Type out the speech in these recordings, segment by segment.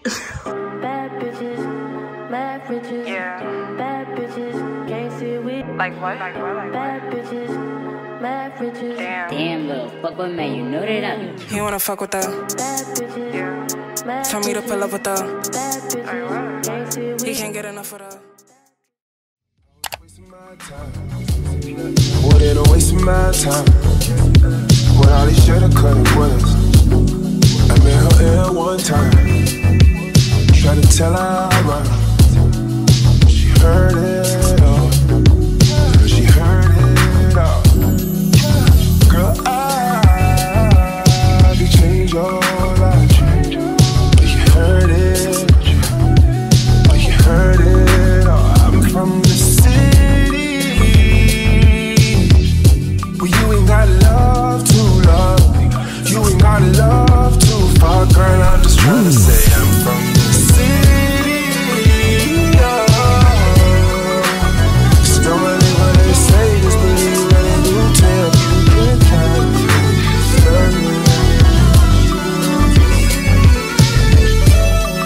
Bad bitches, mad bitches. Yeah. Bad bitches, can't see we. Like what? Bad bitches, mad bitches. Damn, little fucker, man, you know that I do. You wanna fuck with her? Bad bitches, Yeah. mad Tell me to pull up with her. bad bitches, can't see we. He can't get enough of her. What it a waste of my time? What all these shoulda, coulda, wouldas? I met her in one time. Try to tell her I run. She heard it all. She heard it all. Girl, I can change your life. You heard it. You heard it all. I'm from the city. Well, you ain't got love to love. You ain't got love too far, girl. I'm just trying to say I'm from the city. So don't believe what they say, just believe what they do. Tell you good time.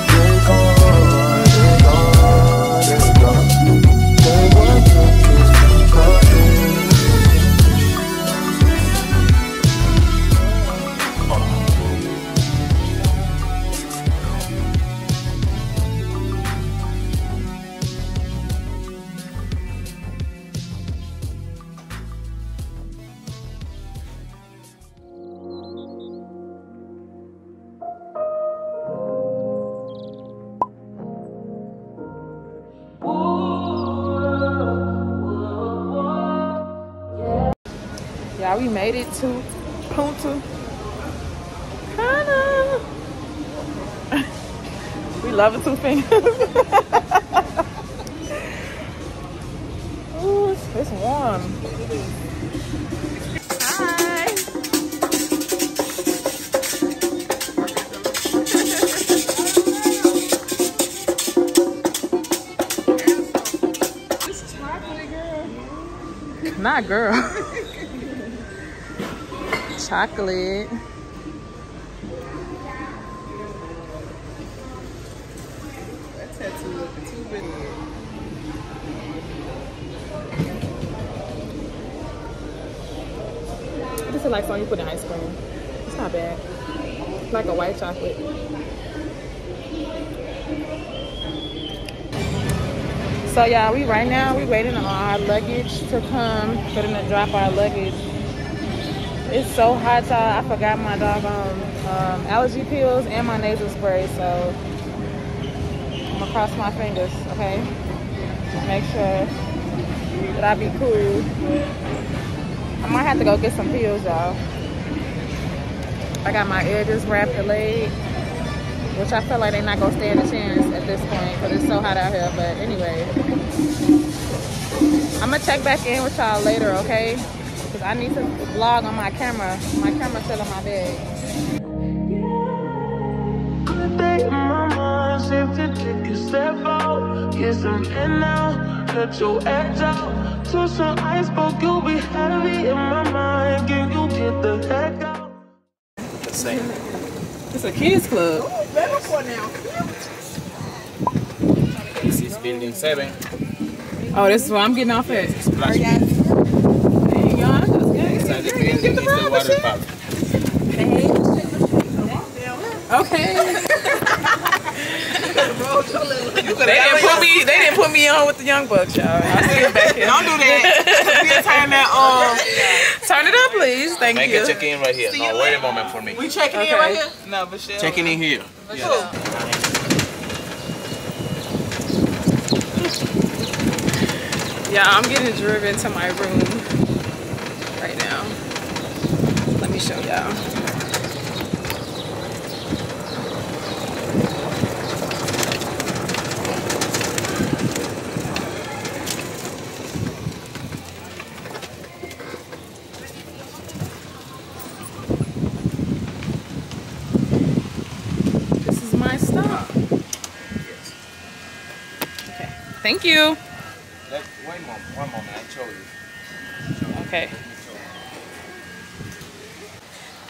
They gone, they gone, they gone. They want to kiss me, Yeah, we made it to Punta. Cana. We love it, 2 fingers. Ooh, it's warm. Hi. It's chocolate, girl. Not girl. Chocolate. That tattoo looking too big. This is like something you put in ice cream. It's not bad. It's like a white chocolate. So yeah, we waiting on our luggage to come. We're gonna drop our luggage. It's so hot, y'all. I forgot my doggone allergy pills and my nasal spray, so I'm gonna cross my fingers, okay? Make sure that I be cool. I might have to go get some pills, y'all. I got my edges wrapped delayed, which I feel like they're not gonna stand a chance at this point because it's so hot out here. But anyway, I'm gonna check back in with y'all later, okay? Because I need to vlog on my camera. My camera's still in my bag. Good day in my mind, safe to take a step out. Get some air now, let your edge out. To some iceberg, you'll be heavy in my mind. Can you get the heck out? The same. It's a kids club. This is building 7. Oh, this is where I'm getting off at. Splash pad. There you go. That's good. Inside the building is the water park. Okay. They didn't put me on with the young bucks, y'all. I'll see you back here. Don't do that. Turn that Turn it up, please. Thank Make you. a check-in right here. No, wait a moment for me. We checking in Okay. right here? No, Michelle. Checking in here. Yes. Yeah, I'm getting driven to my room right now. Let me show y'all. This is my stop. Okay, thank you. Wait one moment, I'll show you. Okay.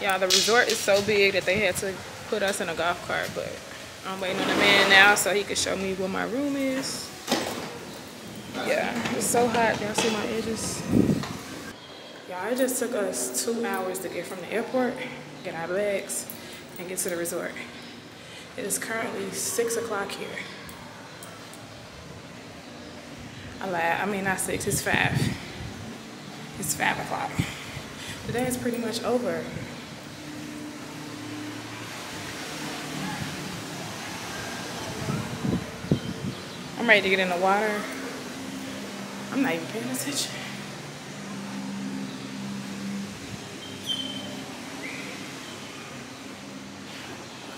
Yeah, the resort is so big that they had to put us in a golf cart, but I'm waiting on the man now so he can show me where my room is. Yeah, it's so hot. Y'all see my edges? Y'all, it just took us 2 hours to get from the airport, get our bags, and get to the resort. It is currently 6 o'clock here. I mean, not 6, it's 5. It's 5 o'clock. The day is pretty much over. I'm ready to get in the water. I'm not even paying attention.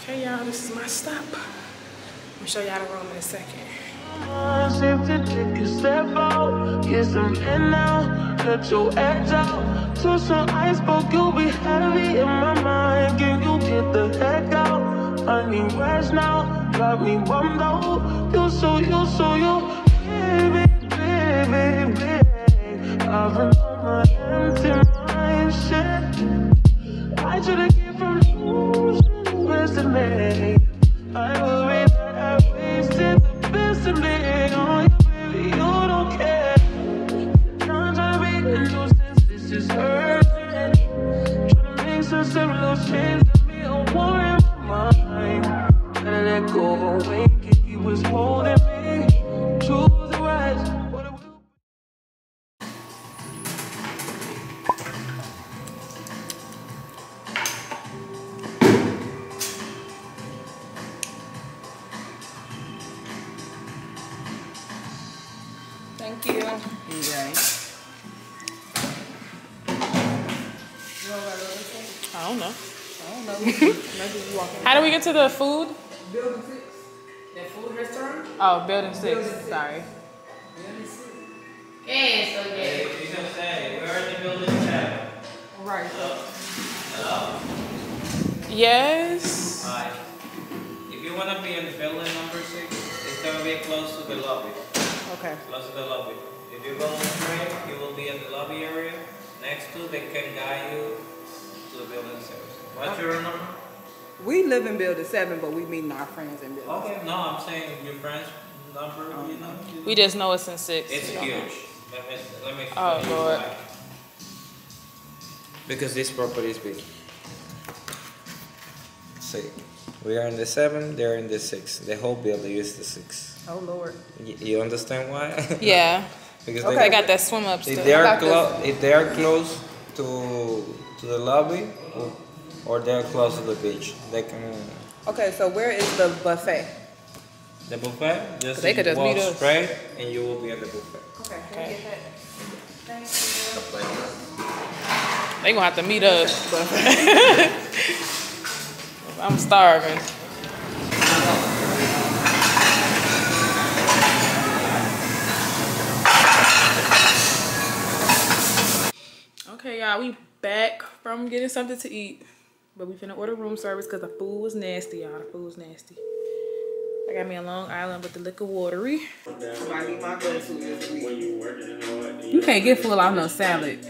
Okay, y'all, this is my stop. I'm gonna show y'all the room in a second. If the chick is step out, get some in now, let your edge out. To some iceberg, you'll be heavy in my mind. Can you get the heck out? I need rest now, got me bummed out. You so, baby, baby, baby. I've been on my empty mind, shit. I should've came from losing the best of me. I worry that I wasted the best of me on you, baby, you don't care. I'm trying to be a nuisance, this is hurting. Trying to make some simple change, got me a war in my mind. Gotta let go of a wink, he was holding me. Choose the right, what it will. Thank you. I don't know. How do we get to the food? Building 6. That food restaurant? Oh, building 6. Sorry. Okay, so yeah. Hey, you can say, we're in the building 7. Right. Hello? Yes. Hi. If you want to be in building number 6, it's going to be close to the lobby. Okay. Close to the lobby. If you go straight, you will be in the lobby area. Next to, they can guide you to the building 6. What's your number? We live in building 7, but we meeting our friends in building Okay, no, I'm saying your friend's number, you know? We just know it's in 6. It's huge. Let me Oh, explain Lord. why. Because this property is big. See, we are in the 7, they're in the 6. The whole building is the 6. Oh, Lord. You understand why? Yeah. Because Okay. I got that swim up if still. they are close to the lobby or they're close to the beach, they can. Okay, so where is the buffet? The buffet, just They could just walk meet us. straight and you will be at the buffet. Okay, Okay. Thank They gonna have to meet us. I'm starving. Okay, y'all, we back from getting something to eat, but we finna order room service because the food was nasty, y'all. The food was nasty. I got me a Long Island with the liquor watery. You can't get full off no salad.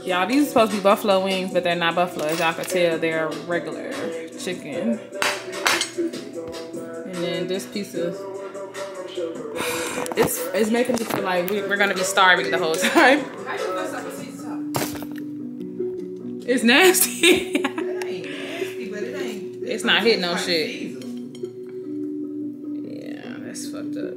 Y'all, these are supposed to be buffalo wings, but they're not buffalo. As y'all can tell, they're regular chicken. And then this piece of... It's making me feel like we're gonna be starving the whole time. It's nasty. It's not hitting no shit. Yeah, that's fucked up.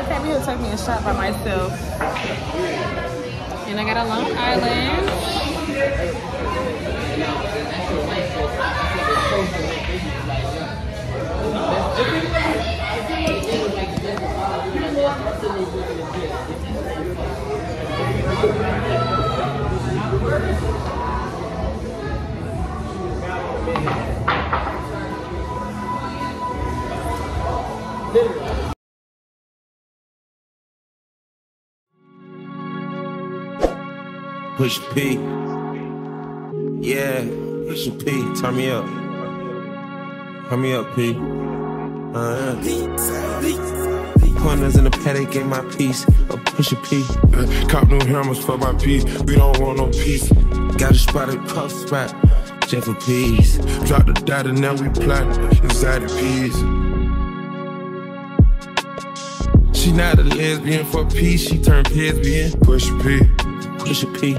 I came here to take me a shot by myself. And I got a Long Island. Push P. Yeah, push P. Turn me up. Turn me up, P. Pointers in the paddock, get my piece. A push a P. Cop new hammers for my piece. We don't want no peace. Got a spot at puff spot. Jeff for peace. Drop the data, now we platinum. Exotic peas. She not a lesbian for peace. She turned lesbian. Push a P. Push a P.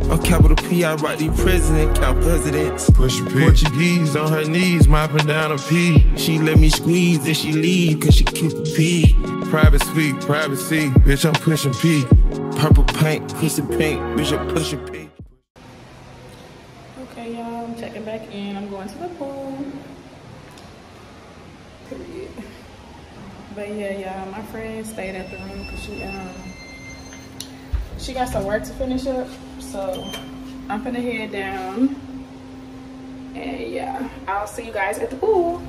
On capital P, I write the president, count presidents. Push a P. Portuguese on her knees, mopping down a P. She let me squeeze, then she leave, cause she keep a P. Private suite, privacy, bitch, I'm pushing P. Purple paint, pussy pink, bitch, I'm pushing P. Okay, y'all, I'm checking back in. I'm going to the pool. Period. But yeah, y'all, my friend stayed at the room because she got some work to finish up. So I'm gonna head down. And yeah, I'll see you guys at the pool.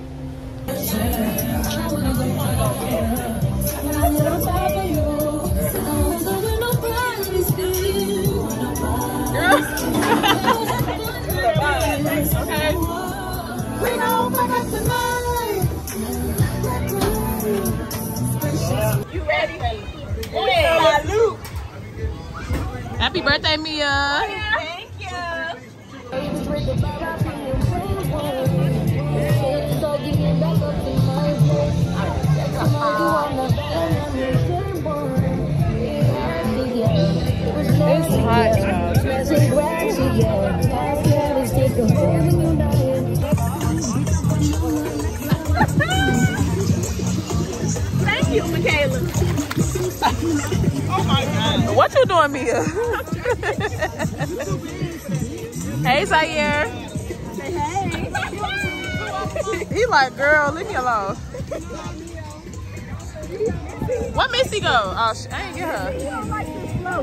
You ready? Yeah. Happy birthday, Mia. Thank you. It's hot, y'all. Thank you, Michaela. Oh my God. What you doing, Mia? Hey, Zaire. Say hey. He like, girl, leave me alone. What Missy go? Oh, I ain't get her. You don't like this slow.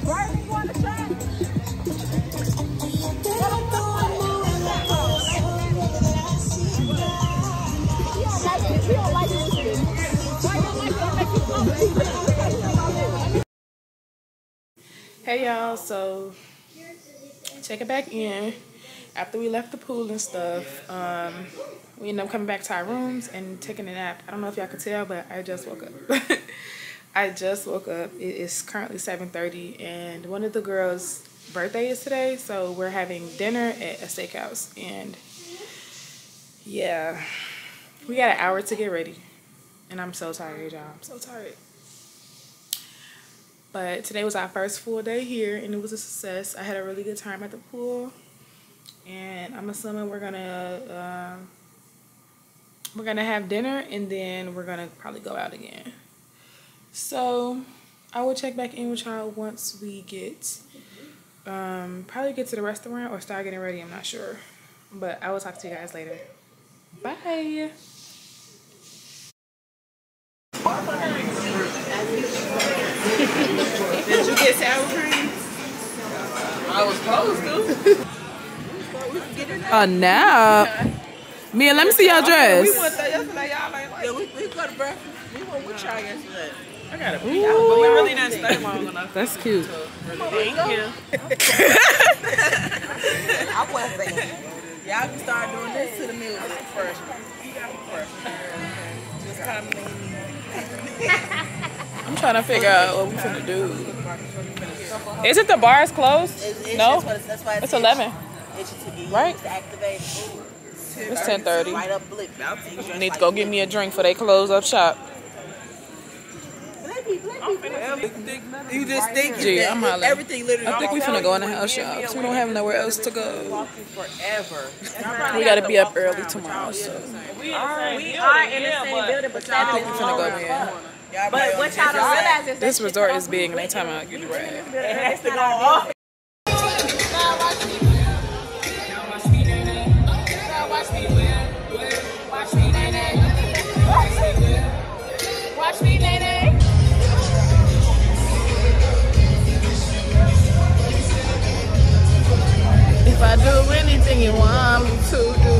Right? You want to try? You don't like this. Why you don't like that? Hey, y'all. So, check it back in. After we left the pool and stuff, we ended up coming back to our rooms and taking a nap. I don't know if y'all could tell, but I just woke up. I just woke up. It is currently 7:30, and one of the girls' birthday is today, so we're having dinner at a steakhouse. And yeah, we got an hour to get ready, and I'm so tired, y'all. I'm so tired. But today was our first full day here, and it was a success. I had a really good time at the pool, and I'm assuming we're gonna have dinner, and then we're gonna probably go out again. So I will check back in with y'all once we get probably get to the restaurant or start getting ready. I'm not sure, but I will talk to you guys later. Bye. Did you get sour cream? I was supposed to. A nap. Mia, let me see your dress. We went there yesterday, y'all ain't like. Yeah, we go to breakfast. We went with y'all yesterday. I got a pee, but we really didn't stay long enough. That's cute. Thank you. I wasn't there. Y'all can start doing this to the music first. Just kind of I'm trying to figure out what we're gonna do. Isn't the bars closed? No, that's why it's 11. Right? Activate. It's 10:30. Right up blip. Need to go get me a drink before they close up shop. They be You just think Gee, I'm hollering. everything literally. I think we finna go in the house, y'all, because we don't have nowhere else to go. Forever. We gotta be up early tomorrow, so We are in the same building, but I think we finna go in. But what y'all don't realize is This resort is big, and they talking about you ride. it has to go off. Watch me, lady. If I do anything you want me to do,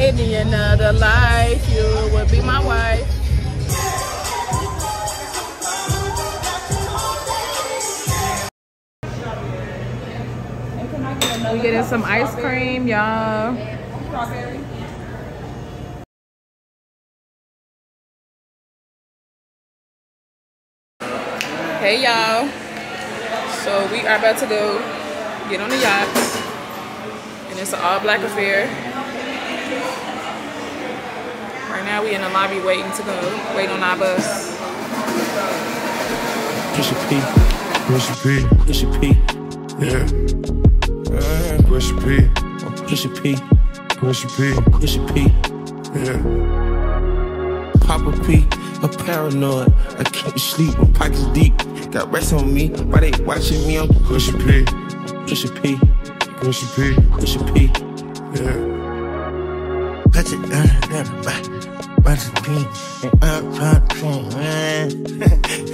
in the another life, you would be my wife. We getting some ice cream, y'all. Hey y'all, so we are about to go get on the yacht, and it's an all-black affair. Right now we in the lobby waiting to go, waiting on our bus. Push a P, push a P, push a P, yeah. Push a P, push a P, push a P, push a P, yeah. Pop a P, I'm paranoid. I can't sleep, my pockets deep. Got rest on me, why they watching me? I'm push a P, push a P, push a P, push a P, yeah. Touch it, bunch of pink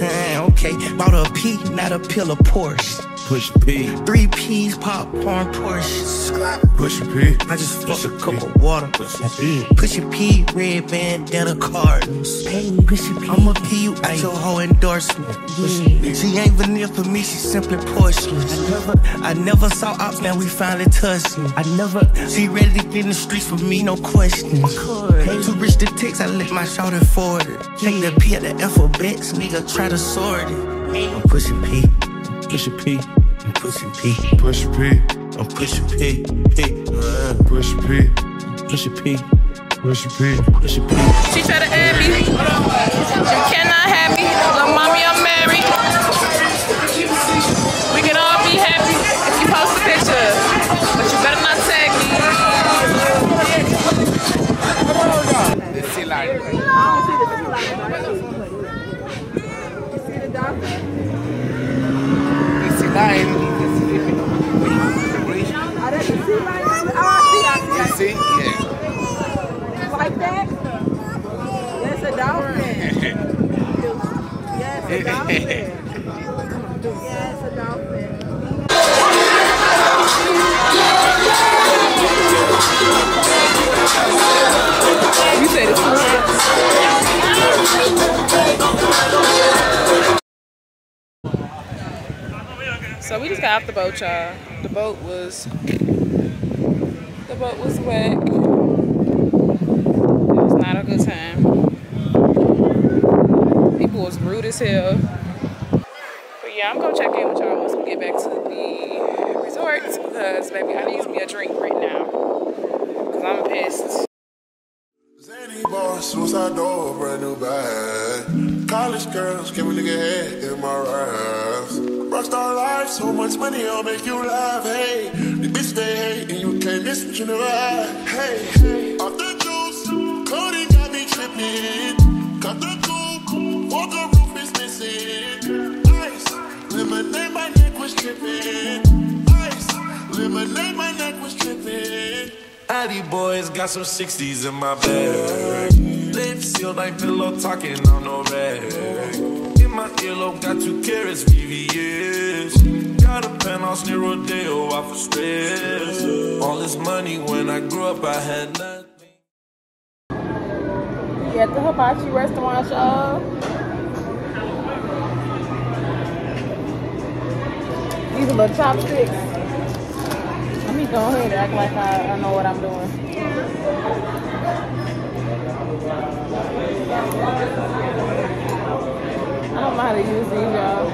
and okay, bought a P, not a pill of Porsche. Push P. 3 P's, popcorn, Porsche. Push P. I just fucked a cup of water. Push a P, red bandana cartons. I'ma P you out your whole endorsement. She ain't vanilla for me, she simply porcelain. I never saw ops, now we finally touched me. She ready to get in the streets for me, no question. Too rich to text, I let my shoulder forward it. Take the P at the alphabets, nigga try to sort it. I'm pushing P, push a P. I'm pushing P, push a P, I'm pushing P, P, push a P, push a P, push a P, push a P. She try to add me. You cannot have me. Little mommy, I'm married. We can all be happy if you post a picture, but you better not tag me. The sea lion. Line. Oh, that's the sea lion. Oh, I see. See? Yeah. Like that? That's a dolphin. Yes, a dolphin. Yes, a dolphin. You said it's So we just got off the boat, y'all. The boat was wet. It was not a good time. People was rude as hell. But yeah, I'm gonna check in with y'all once we get back to the resort, because baby, I need me a drink right now, because I'm pissed. Zany boss, suicide door, brand new bag. College girls, give a nigga head in my raps. Rockstar life, so much money, I'll make you laugh. Hey, the bitch they hate, and you can't miss what you never had. Hey, off the juice, Cody got me tripping. Cut the coupe, walker roof is missing. Ice, lemonade, my neck was tripping. Ice, lemonade, my neck was tripping. Addy boys got some 60s in my bag. Lips sealed like pillow talking on no rag. In my earlobe got 2 carats, VVS. Got a penthouse near Rodeo off of stress. All this money when I grew up I had nothing. We at the hibachi restaurant, y'all. These are little chopsticks. Let me go ahead and act like I know what I'm doing. I don't know how to use these, y'all.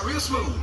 real smooth.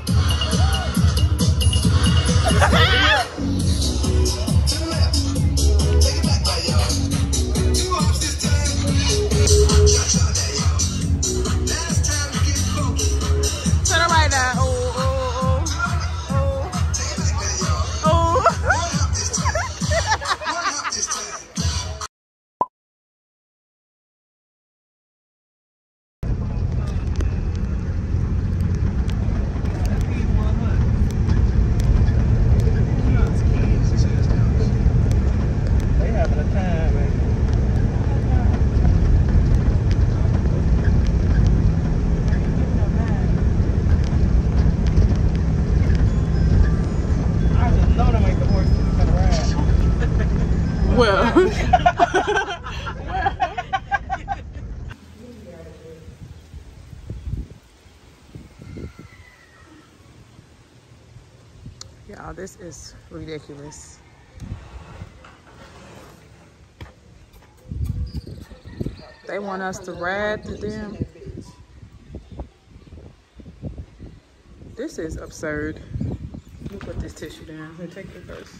Y'all, this is ridiculous. They want us to ride to them. This is absurd. Let me put this tissue down. Here, take it first.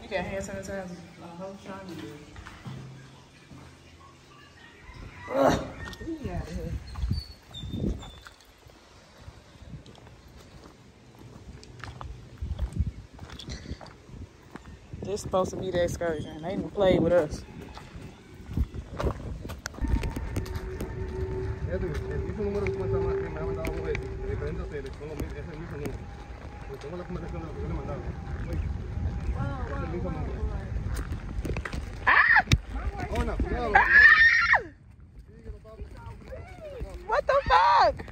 You got hand sanitizer. Ugh. Yeah. This is supposed to be the excursion. They didn't play with us. What the fuck?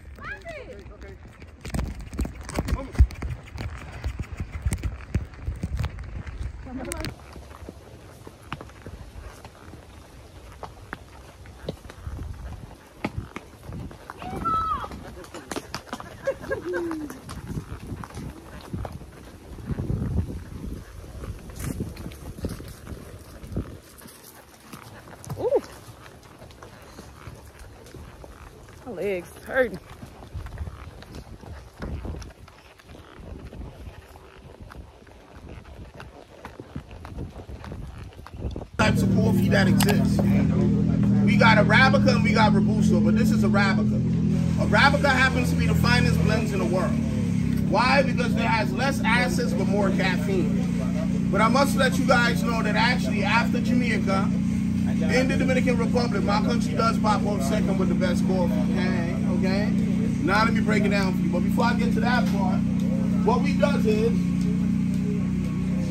Ooh. My legs hurting. Types of coffee that exist. We got Arabica and we got Robusto, but this is Arabica. Arabica happens to be the finest blends in the world. Why? Because it has less acids but more caffeine. But I must let you guys know that actually after Jamaica, in the Dominican Republic, my country does pop up second with the best coffee. Okay? Now let me break it down for you. But before I get to that part, what we does is,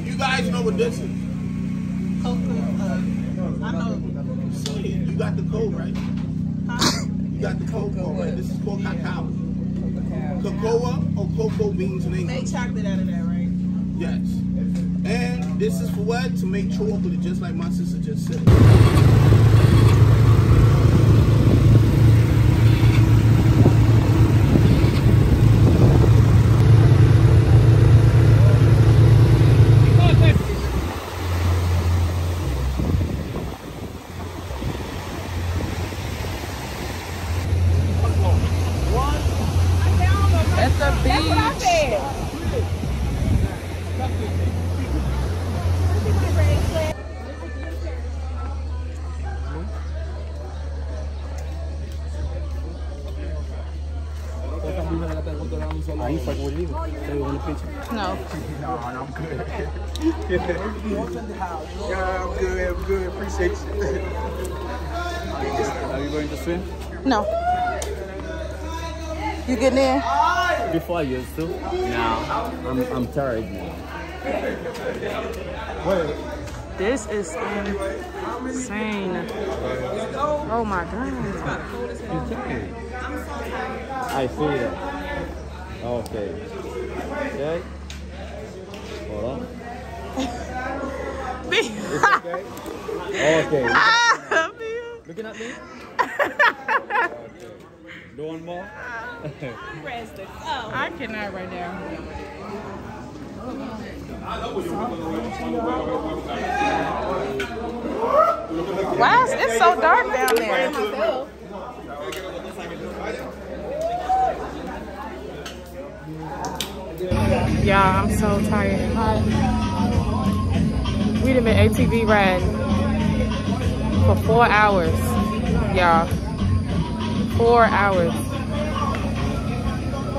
you guys know what this is. I know. You got the code, right? Huh? You got the cocoa, right? This is called cacao. Cocoa or cocoa beans in English. Make chocolate out of that, right? Yes. And this is for what? To make chocolate, just like my sister just said. Are you fucking with me? So you want a picture? No. No, I'm good. Yeah, I'm good. Appreciate you. Are you going to swim? No. You getting in? Before I used to. Now, I'm tired now. Wait. This is insane. Oh my God. I see that. Okay. Okay. Hold on. It's okay? Okay. Looking at me? Okay. Do one more? I cannot right now. Why is it so dark down there? Y'all, I'm so tired and hot. We done been ATV riding for 4 hours, y'all. 4 hours.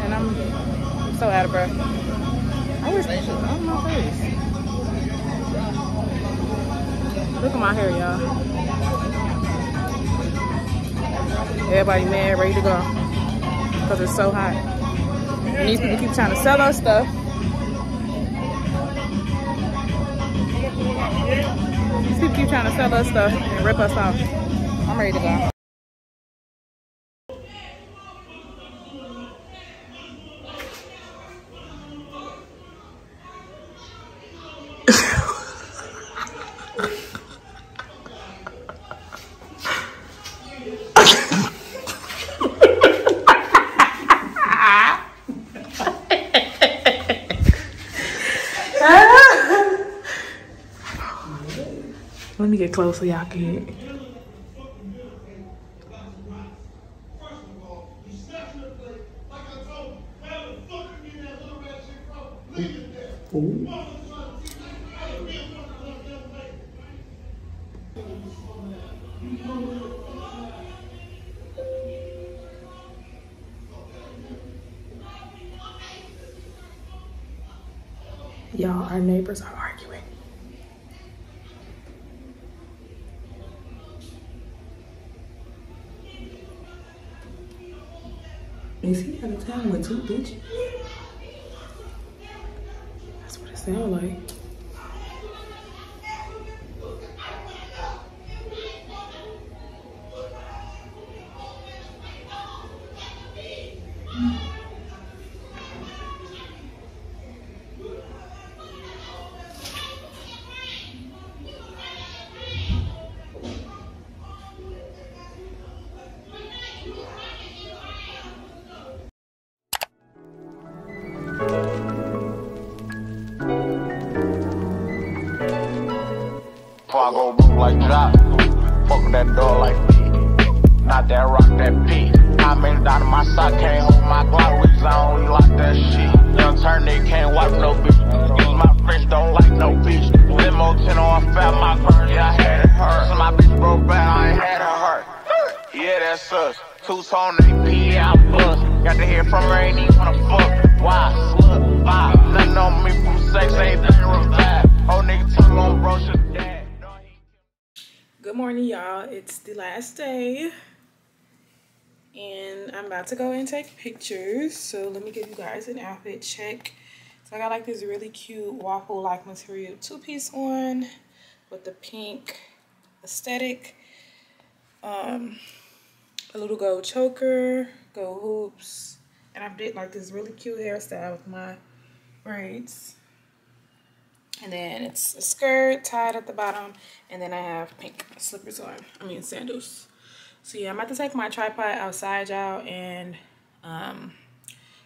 And I'm so out of breath. I wish they should on my face. Look at my hair, y'all. Everybody mad, ready to go. Because it's so hot. And these people keep trying to sell us stuff. These people keep trying to sell us stuff and rip us off. I'm ready to go. Let me get close so y'all can hear it. Ooh. Y'all, our neighbors are arguing. Is he out of town with 2 bitches? That's what it sounds like. I go boom like drop, fuck that door like me. Not that rock, that P. I made it out of my sock, can't hold my Glock, we zone, we like that shit. Young turn, they can't wipe no bitch. Use my French, don't like no bitch. Limo 10 on fat, my burn, yeah, I had it hurt. So my bitch broke back, I ain't had her hurt. Yeah, that's us. 2-tone AP, yeah, I bust. Got to hear from her, ain't even wanna fuck. Why? Slut, 5. Nothing on me from sex, ain't nothing revive. Old nigga tongue on bro, shit dad. Good morning, y'all. It's the last day. And I'm about to go and take pictures. So let me give you guys an outfit check. So I got like this really cute waffle-like material 2-piece on with the pink aesthetic. A little gold choker, gold hoops. And I did like this really cute hairstyle with my braids. And then it's a skirt tied at the bottom. And then I have pink slippers on. I mean sandals. So yeah, I'm about to take my tripod outside, y'all, and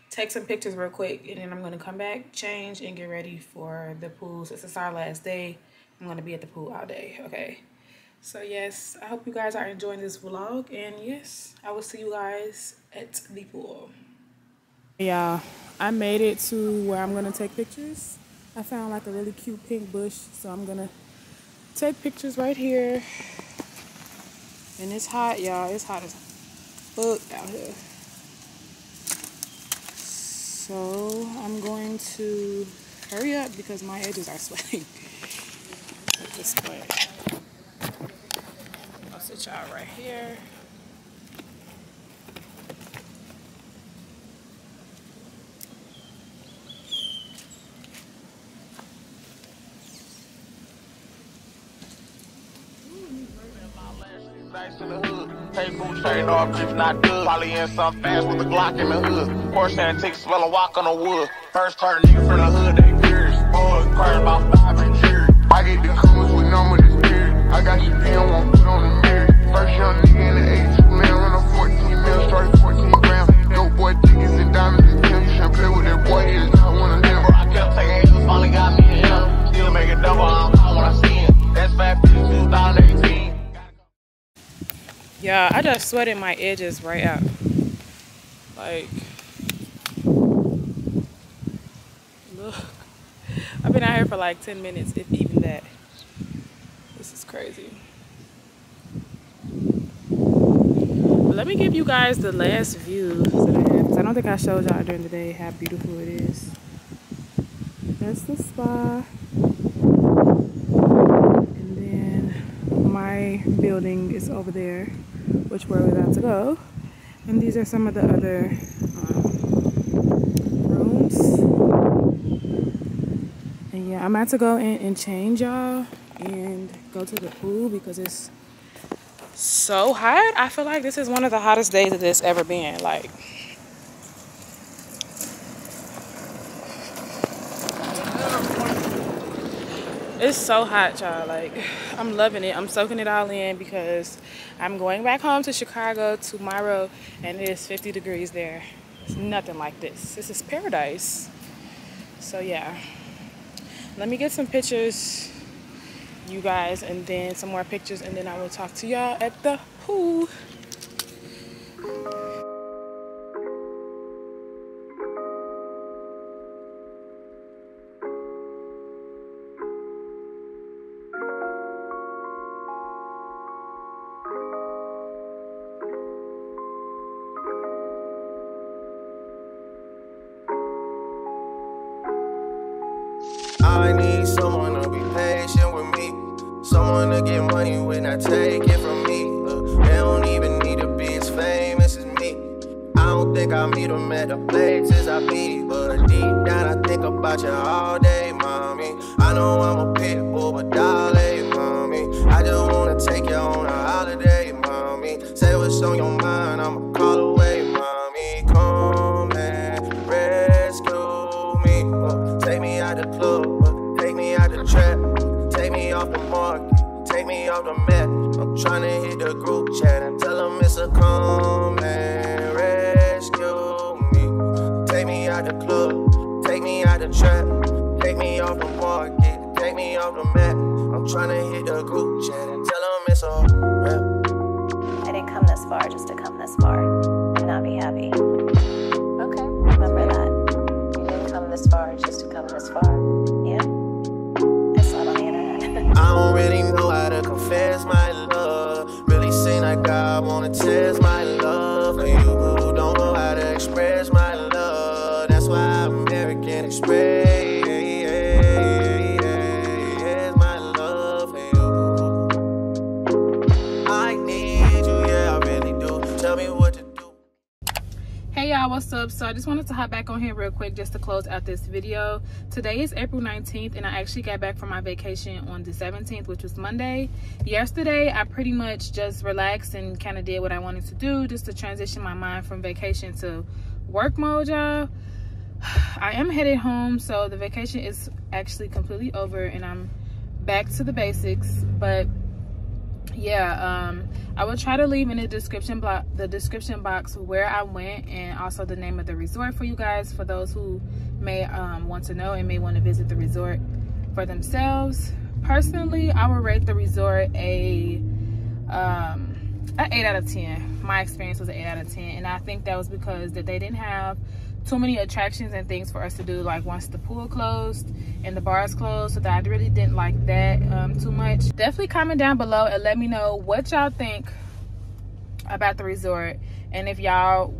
take some pictures real quick. And then I'm going to come back, change, and get ready for the pool. Since it's our last day, I'm going to be at the pool all day, okay? So yes, I hope you guys are enjoying this vlog. And yes, I will see you guys at the pool. Yeah, I made it to where I'm going to take pictures. I found like a really cute pink bush, so I'm gonna take pictures right here. And it's hot, y'all. It's hot as fuck out here. So I'm going to hurry up because my edges are sweating at this point. I'll sit y'all right here. To the hood. Take food train off, bitch not good. Probably in some fast with a Glock in the hood. Horse antique, smell a walk on the wood. First turn nigga from the hood, they curious. Boys crying about 5 and cheers. I get the colors with number this period. I got your pen, won't put on the mirror. First young nigga in the 82 man, run a 14 mil, strike 14 grams. Dope boy tickets and diamonds and Tim. You should play with that boy, he is not one of them. Bro, I kept taking hits, finally got me and him. Still make it double, I'm out when I see him. That's Fat 2018. Yeah, I just sweated my edges right out. Like, look. fire for like 10 minutes, if even that. This is crazy. But let me give you guys the last view that I have, because I don't think I showed y'all during the day how beautiful it is. That's the spa. And then my building is over there, which we're about to go. And these are some of the other rooms. And yeah, I'm about to go in and change, y'all, and go to the pool because it's so hot. I feel like this is one of the hottest days that it's ever been. Like, it's so hot, y'all. Like, I'm loving it. I'm soaking it all in because I'm going back home to Chicago tomorrow, and it is 50 degrees there. It's nothing like this. This is paradise. So yeah, let me get some pictures, you guys, and then some more pictures, and then I will talk to y'all at the pool. I need someone to be patient with me, someone to get money when I take it from me. They don't even need to be as famous as me. I don't think I'll meet them at the places I be, but deep down I think about you all day, mommy. I know I'm a pit bull, but darling, mommy, I just wanna take you on a holiday, mommy. Say what's on your mind, I'ma call away, mommy. Come and rescue me, take me out the club, take me out the trap, take me off the market, take me off the map. I'm tryna hit the group chat and tell them it's a come and rescue me. Take me out the club, take me out the trap, take me off the market, take me off the map. I'm tryna hit the group chat and tell them it's a rap. I didn't come this far just to come this far and not be happy. Okay, remember that. You didn't come this far just to come this far. Yeah, I saw it on the internet. I don't really know how to confess my love. Really seem like I wanna test my love for you. Don't know how to express my love. That's why American Express my love for you. I need you, yeah, I really do. Tell me what to do. Hey y'all, what's up? So I just wanted to hop back on here real quick just to close out this video. Today is April 19th, and I actually got back from my vacation on the 17th, which was Monday. Yesterday I pretty much just relaxed and kind of did what I wanted to do just to transition my mind from vacation to work mode, y'all. I am headed home, so the vacation is actually completely over and I'm back to the basics. But yeah, I will try to leave in the description box where I went and also the name of the resort for you guys, for those who may want to know and may want to visit the resort for themselves. Personally, I would rate the resort an 8 out of 10. My experience was an 8 out of 10, and I think that was because that they didn't have too many attractions and things for us to do, like once the pool closed and the bars closed, so that I really didn't like that too much. Definitely comment down below and let me know what y'all think about the resort, and if y'all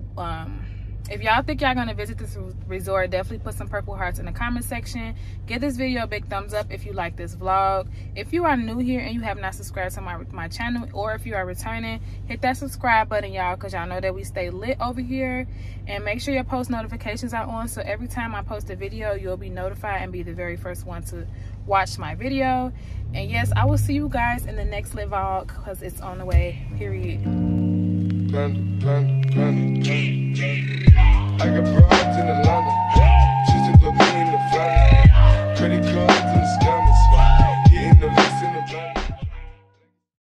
think y'all gonna visit this resort, definitely put some purple hearts in the comment section. Give this video a big thumbs up if you like this vlog. If you are new here and you have not subscribed to my channel, or if you are returning, hit that subscribe button, y'all, because y'all know that we stay lit over here. And make sure your post notifications are on, so every time I post a video, you'll be notified and be the very first one to watch my video. And yes, I will see you guys in the next lit vlog, because it's on the way, period. I got broads in Atlanta.